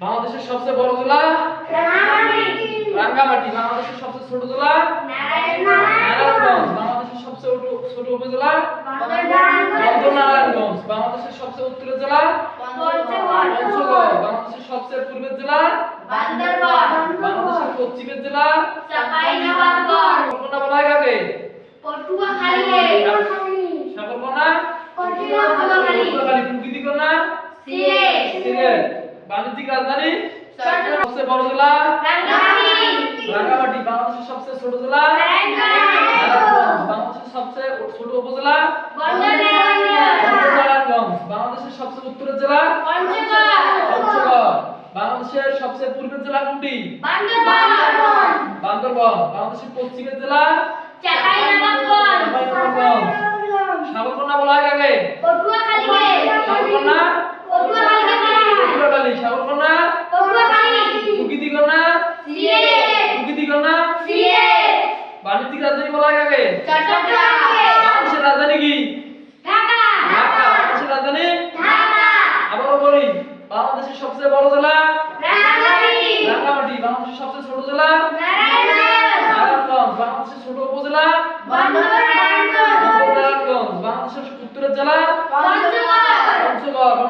বাংলাদেশের সবচেয়ে বড় জেলা রাঙ্গামাটি। বাংলাদেশের সবচেয়ে ছোট জেলা নারায়ণগঞ্জ। বাংলাদেশের সবচেয়ে ছোট উপজেলা নারায়ণগঞ্জ। বাংলাদেশের সবচেয়ে উত্তরের জেলা পঞ্চগড়। বাংলাদেশের সবচেয়ে পূর্বের জেলা বাংলাদেশের পশ্চিমের জেলা সাগরকন্যা বলা হয় কাকে? সাগরকন্যা প্রকৃতিকন্যা সিলেট। বাণিজ্যিক রাজধানী সবচেয়ে বড় জেলা রাঙ্গামাটি। বাংলাদেশের সবচেয়ে ছোট জেলা নারায়ণগঞ্জ। বাংলাদেশের সবচেয়ে ছোট উপজেলা নারায়ণগঞ্জ। বাংলাদেশের সবচেয়ে উত্তরের জেলা পঞ্চগড়। বাংলাদেশের সবচেয়ে পূর্বের জেলা কোনটি? বান্দরবান। বাংলাদেশের পশ্চিমের জেলা চাঁপাইনবাবগঞ্জ। সাগরকন্যা বলা হয় কাকে? সাগরকন্যা পটুয়াখালী। সাগরকন্যা প্রকৃতিকন্যা বাণিজ্যিক রাজধানী বলা হয় কাকে? বাংলাদেশের রাজধানী কি? ঢাকা। বাংলাদেশের রাজধানী আবারও বলি, বাংলাদেশের সবচেয়ে বড় জেলা রাঙ্গামাটি। বাংলাদেশের সবচেয়ে ছোট জেলা নারায়ণগঞ্জ। বাংলাদেশের ছোট উপজেলা নারায়ণগঞ্জ। বাংলাদেশের উত্তরের জেলা পঞ্চগড়।